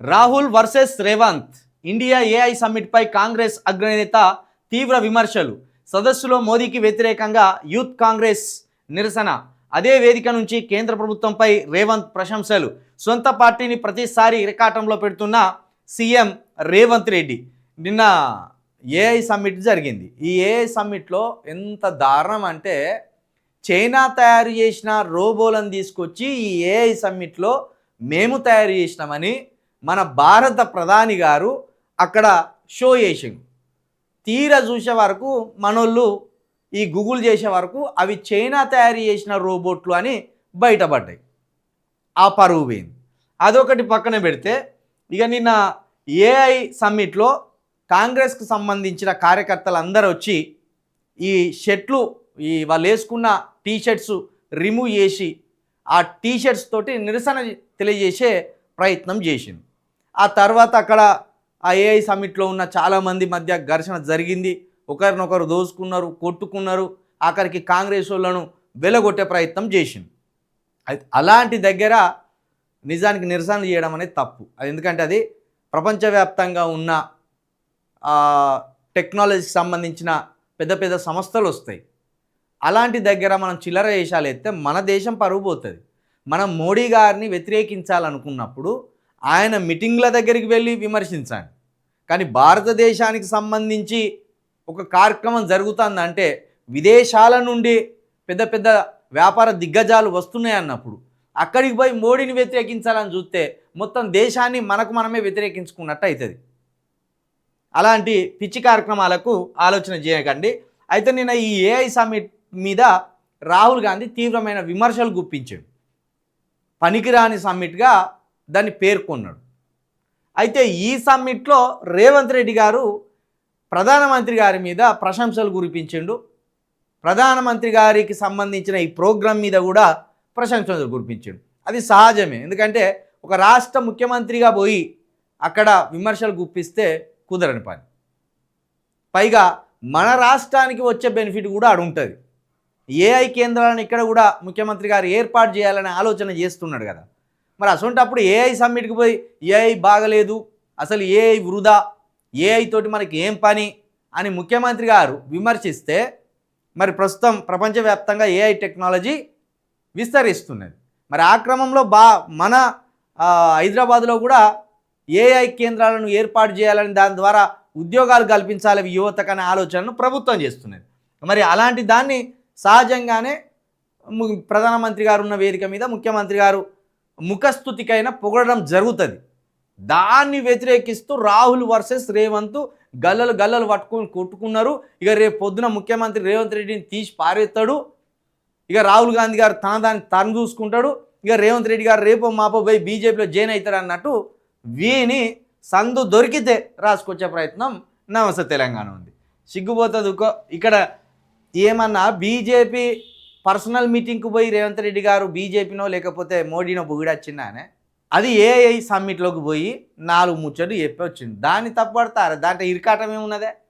Rahul versus Revanth. India AI సమ్మిట్పై కాంగ్రెస్ అగ్రనేత తీవ్ర విమర్శలు. సదస్సులో మోదీకి వ్యతిరేకంగా యూత్ కాంగ్రెస్ నిరసన. అదే వేదిక నుంచి కేంద్ర ప్రభుత్వంపై రేవంత్ ప్రశంసలు. సొంత పార్టీని ప్రతిసారి ఇరకాటంలో పెడుతున్న సీఎం రేవంత్ రెడ్డి. నిన్న ఏఐ సమ్మిట్ జరిగింది. ఈ ఏఐ సమ్మిట్లో ఎంత దారుణం అంటే, చైనా తయారు చేసిన రోబోలను తీసుకొచ్చి ఈ ఏఐ సమ్మిట్లో మేము తయారు చేసినామని మన భారత ప్రధాని గారు అక్కడ షో చేసిండు. తీరా చూసే వరకు మనోళ్ళు ఈ గూగుల్ చేసే వరకు అవి చైనా తయారు చేసిన రోబోట్లు అని బయటపడ్డాయి. ఆ పరువు పోయింది. అదొకటి పక్కన పెడితే, ఇక నిన్న ఏఐ సమ్మిట్లో కాంగ్రెస్కు సంబంధించిన కార్యకర్తలు అందరూ వచ్చి ఈ షర్ట్లు, ఈ వాళ్ళు వేసుకున్న టీషర్ట్స్ రిమూవ్ చేసి ఆ టీషర్ట్స్ తోటి నిరసన తెలియజేసే ప్రయత్నం చేసింది. ఆ తర్వాత అక్కడ ఆ ఏఐ సమ్మిట్లో ఉన్న చాలామంది మధ్య ఘర్షణ జరిగింది. ఒకరినొకరు దోసుకున్నారు, కొట్టుకున్నారు. ఆఖరికి కాంగ్రెస్ వాళ్ళను వెలగొట్టే ప్రయత్నం చేసింది. అయితే అలాంటి దగ్గర నిజానికి నిరసన చేయడం అనేది తప్పు. అది ఎందుకంటే అది ప్రపంచవ్యాప్తంగా ఉన్న టెక్నాలజీకి సంబంధించిన పెద్ద పెద్ద సంస్థలు వస్తాయి. అలాంటి దగ్గర మనం చిల్లర వేషాలు ఎత్తే మన దేశం పరువు పోతుంది. మనం మోడీ గారిని వ్యతిరేకించాలనుకున్నప్పుడు ఆయన మీటింగ్ల దగ్గరికి వెళ్ళి విమర్శించండి. కానీ భారతదేశానికి సంబంధించి ఒక కార్యక్రమం జరుగుతుందంటే విదేశాల నుండి పెద్ద పెద్ద వ్యాపార దిగ్గజాలు వస్తున్నాయి అన్నప్పుడు అక్కడికి పోయి మోడీని వ్యతిరేకించాలని చూస్తే మొత్తం దేశాన్ని మనకు మనమే వ్యతిరేకించుకున్నట్టు అవుతుంది. అలాంటి పిచ్చి కార్యక్రమాలకు ఆలోచన చేయకండి. అయితే నిన్న ఈ ఏఐ సమ్మిట్ మీద రాహుల్ గాంధీ తీవ్రమైన విమర్శలు గుప్పించాడు. పనికిరాని సమ్మిట్గా దాన్ని పేర్కొన్నాడు. అయితే ఈ సమ్మిట్లో రేవంత్ రెడ్డి గారు ప్రధానమంత్రి గారి మీద ప్రశంసలు కురిపించిండు. ప్రధానమంత్రి గారికి సంబంధించిన ఈ ప్రోగ్రాం మీద కూడా ప్రశంసలు కురిపించిండు. అది సహజమే. ఎందుకంటే ఒక రాష్ట్ర ముఖ్యమంత్రిగా పోయి అక్కడ విమర్శలు గుప్పిస్తే కుదరని పని. పైగా మన రాష్ట్రానికి వచ్చే బెనిఫిట్ కూడా అడుంటుంది. ఏఐ కేంద్రాలను ఇక్కడ కూడా ముఖ్యమంత్రి గారు ఏర్పాటు చేయాలనే ఆలోచన చేస్తున్నాడు కదా. మరి అసొంటప్పుడు ఏఐ సమ్మిట్కి పోయి ఏఐ బాగలేదు, అసలు ఏఐ వృధా, ఏఐ తోటి మనకి ఏం పని అని ముఖ్యమంత్రి గారు విమర్శిస్తే, మరి ప్రస్తుతం ప్రపంచవ్యాప్తంగా ఏఐ టెక్నాలజీ విస్తరిస్తున్నది. మరి ఆ క్రమంలో మన హైదరాబాద్లో కూడా ఏఐ కేంద్రాలను ఏర్పాటు చేయాలని, దాని ద్వారా ఉద్యోగాలు కల్పించాలి యువతకు అనే ఆలోచనను ప్రభుత్వం చేస్తున్నది. మరి అలాంటి దాన్ని సహజంగానే ప్రధానమంత్రి గారు ఉన్న వేదిక మీద ముఖ్యమంత్రి గారు ముఖస్థుతికైనా పొగడడం జరుగుతుంది. దాన్ని వ్యతిరేకిస్తూ రాహుల్ వర్సెస్ రేవంత్ గల్లలు పట్టుకొని కొట్టుకున్నారు. ఇక రేపు పొద్దున ముఖ్యమంత్రి రేవంత్ రెడ్డిని తీసి పారేస్తాడు. ఇక రాహుల్ గాంధీ గారు దాన్ని తను చూసుకుంటాడు. ఇక రేవంత్ రెడ్డి గారు రేపో మాపో పోయి బీజేపీలో జాయిన్ అవుతాడు అన్నట్టు వీని సందు దొరికితే రాసుకొచ్చే ప్రయత్నం నమస్తే తెలంగాణ ఉంది. సిగ్గుపోతుంది. ఇక్కడ ఏమన్నా బీజేపీ పర్సనల్ మీటింగ్కి పోయి రేవంత్ రెడ్డి గారు బీజేపీనో లేకపోతే మోడీనో పొగిడొచ్చిందానే, అది ఏఐ సమ్మిట్లోకి పోయి 4 ముచ్చట్లు చెప్పి వచ్చింది. దాన్ని తప్పడతారు. దాంట్లో ఇరకాటం ఏమున్నదే.